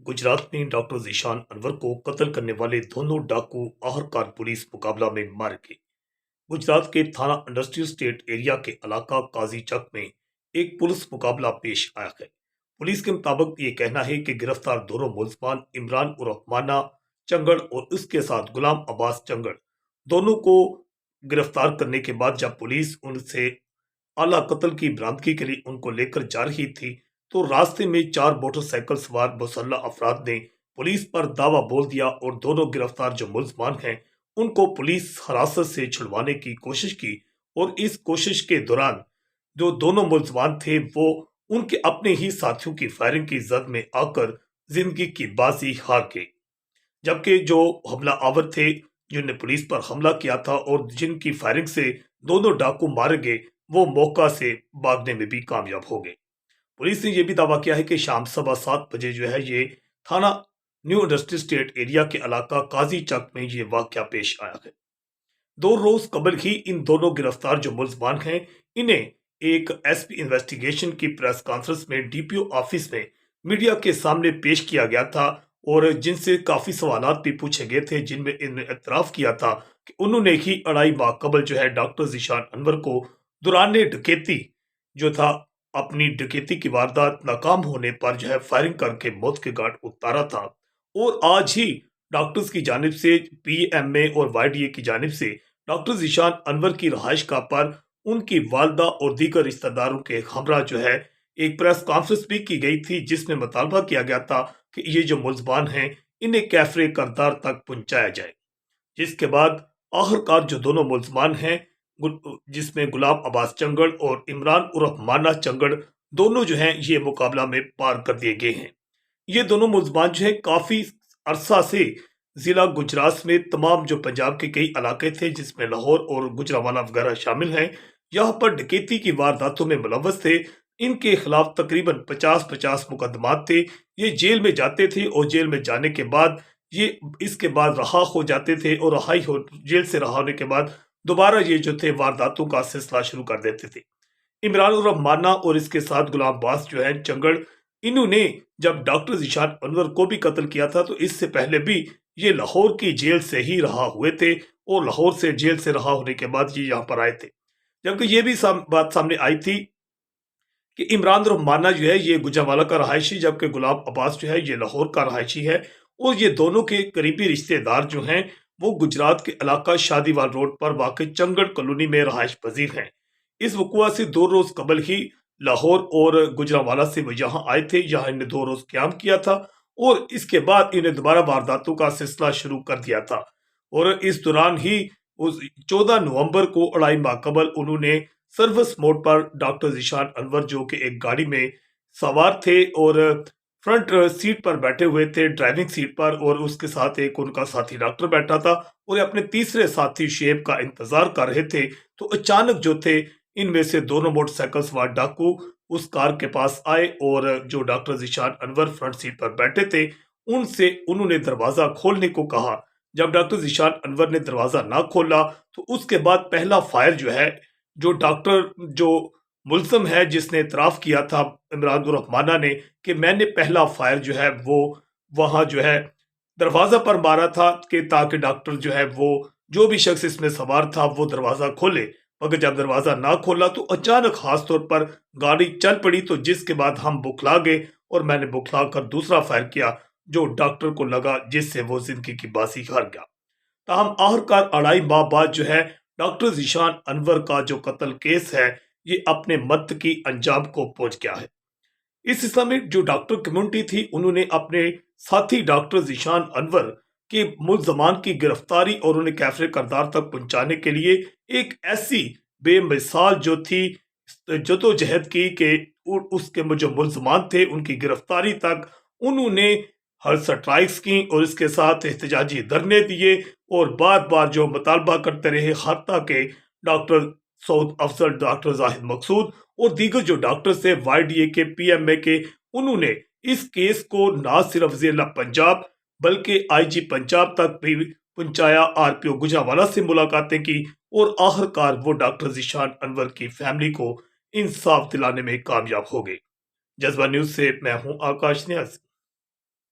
गुजरात में डॉक्टर ज़ीशान अनवर को कत्ल करने वाले दोनों डाकू आहरकार पुलिस मुकाबला में मारे गए। गुजरात के थाना इंडस्ट्रियल स्टेट एरिया के इलाका काजी चक में एक पुलिस मुकाबला पेश आया है। पुलिस के मुताबिक ये कहना है कि गिरफ्तार दोनों मुलजमान इमरान उर्फ माना चंगड़ और उसके साथ गुलाम अब्बास चंगड़ दोनों को गिरफ्तार करने के बाद जब पुलिस उनसे आला कत्ल की बरामदगी के लिए उनको लेकर जा रही थी, तो रास्ते में चार मोटरसाइकिल सवार मुसल्लह अफराद ने पुलिस पर दावा बोल दिया और दोनों गिरफ्तार जो मुलजमान हैं उनको पुलिस हिरासत से छुड़वाने की कोशिश की। और इस कोशिश के दौरान जो दोनों मुलजमान थे वो उनके अपने ही साथियों की फायरिंग की जद में आकर जिंदगी की बाजी हार गए। जबकि जो हमला आवर थे जिन्होंने पुलिस पर हमला किया था और जिनकी फायरिंग से दोनों डाकू मारे गए, वो मौका से भागने में भी कामयाब हो गए। पुलिस ने यह भी दावा किया है कि शाम 7:15 बजे जो है ये थाना न्यू इंडस्ट्री स्टेट एरिया के इलाका काजी चक में ये वाकया पेश आया है। 2 रोज कबल ही इन दोनों गिरफ्तार जो मुलजमान हैं इन्हें एक एसपी इन्वेस्टिगेशन की प्रेस कॉन्फ्रेंस में डीपीओ ऑफिस में मीडिया के सामने पेश किया गया था और जिनसे काफी सवालात भी पूछे गए थे, जिनमें इन्होंने एतराफ किया था कि उन्होंने ही 2.5 माह कबल जो है डॉक्टर ज़ीशान अनवर को दौरान डकैती जो था अपनी डकैती की वारदात नाकाम होने पर जो है फायरिंग करके मौत के घाट उतारा था। और आज ही डॉक्टर्स की जानिब से पीएमए और वाईडीए की जानिब से डॉक्टर ज़ीशान अनवर की रहाइश का पर उनकी वालदा और दीगर रिश्तेदारों के हमरा जो है एक प्रेस कॉन्फ्रेंस भी की गई थी, जिसमें मुतालबा किया गया था कि ये जो मुलजमान हैं इन्हें कैफरे करदार तक पहुंचाया जाए। जिसके बाद आखिरकार जो दोनों मुलजमान हैं जिसमें गुलाम अब्बास चंगड़ और इमरान उर्फ माना चंगड़ दोनों जो हैं ये मुकाबला में पार कर दिए गए हैं। ये दोनों मुलजमान जो है काफी अरसा से जिला गुजरात में तमाम जो पंजाब के कई इलाके थे जिसमें लाहौर और गुजरावाला वगैरह शामिल हैं, यहाँ पर डकैती की वारदातों में मुलव्वस थे। इनके खिलाफ तकरीबन 50-50 मुकदमात थे। ये जेल में जाते थे और जेल में जाने के बाद ये इसके बाद रहा हो जाते थे और रहाई हो जेल से रहा होने के बाद दोबारा ये जो थे वारदातों का सिलसिला शुरू कर देते थे। इमरान उर्फ माना और इसके साथ गुलाम अब्बास जो है चंगड़, इन्होंने जब डॉक्टर ज़ीशान अनवर को भी कत्ल किया था तो इससे पहले भी ये लाहौर की जेल से ही रहा हुए थे और लाहौर से जेल से रहा होने के बाद ये यहाँ पर आए थे। जबकि ये भी बात सामने आई थी कि इमरान उर्फ माना जो है ये गुजरांवाला का रहायशी, जबकि गुलाम अब्बास जो है ये लाहौर का रहायशी है और ये दोनों के करीबी रिश्तेदार जो हैं वो गुजरात के इलाका शादीवाल रोड पर वाक़ चंगड़ कॉलोनी में रहायश पजीर हैं। इस वक़ुआ से 2 रोज कबल ही लाहौर और गुजरांवाला से वो यहाँ आए थे, यहाँ इन्हें 2 रोज क्याम किया था और इसके बाद इन्हें दोबारा वारदातों का सिलसिला शुरू कर दिया था। और इस दौरान ही उस 14 नवंबर को 2.5 माह कबल उन्होंने सर्विस मोड पर डॉक्टर ज़ीशान अनवर जो कि एक गाड़ी में सवार थे और फ्रंट सीट पर बैठे हुए थे ड्राइविंग सीट पर, और उसके साथ एक उनका साथी डॉक्टर बैठा था और अपने तीसरे साथी शेब का इंतजार कर रहे थे। तो अचानक जो थे इनमें से दोनों मोटरसाइकिल सवार डाकू उस कार के पास आए और जो doctor Zeeshan Anwar front seat पर बैठे थे उनसे उन्होंने दरवाजा खोलने को कहा। जब डॉक्टर ज़ीशान अनवर ने दरवाजा ना खोला तो उसके बाद पहला फायर जो है जो डॉक्टर जो मुल्ज़म है जिसने इतराफ़ किया था इमरान उर्फ माना ने कि मैंने पहला फायर जो है वो वहाँ जो है दरवाज़ा पर मारा था कि ताकि डॉक्टर जो है वो जो भी शख्स इसमें सवार था वो दरवाज़ा खोले। मगर जब दरवाज़ा ना खोला तो अचानक खास तौर पर गाड़ी चल पड़ी, तो जिसके बाद हम बुखला गए और मैंने बुखला कर दूसरा फायर किया जो डॉक्टर को लगा, जिससे वो जिंदगी की बाजी हार गया। ताहम आखिरकार 2.5 माह बाद जो है डॉक्टर ज़ीशान अनवर का जो कत्ल केस है ये अपने मत की अंजाम को पहुंच गया है। इस सिलसिले में जो डॉक्टर कम्युनिटी थी उन्होंने अपने साथी डॉक्टर ज़ीशान अनवर के मुलजमान की गिरफ्तारी और उन्हें कैफरे करदार तक पहुंचाने के लिए एक ऐसी बेमिसाल जो थी जदोजहद की कि उसके जो मुलजमान थे उनकी गिरफ्तारी तक उन्होंने हर स्ट्राइक्स की और इसके साथ एहतजाजी धरने दिए और बार बार जो मुतालबा करते रहे हत्ता के डॉक्टर सऊद अफजल, डॉक्टर जाहिद मकसूद और दीगर जो डॉक्टर्स थे वाईडीए के पीएमए के, उन्होंने इस केस को ना सिर्फ जिला पंजाब बल्कि आईजी पंजाब तक भी पहुंचाया। आरपीओ गुजरांवाला से मुलाकातें की और आखिरकार वो डॉक्टर ज़ीशान अनवर की फैमिली को इंसाफ दिलाने में कामयाब हो गए। जज्बा न्यूज से मैं हूं आकाश न्याज़।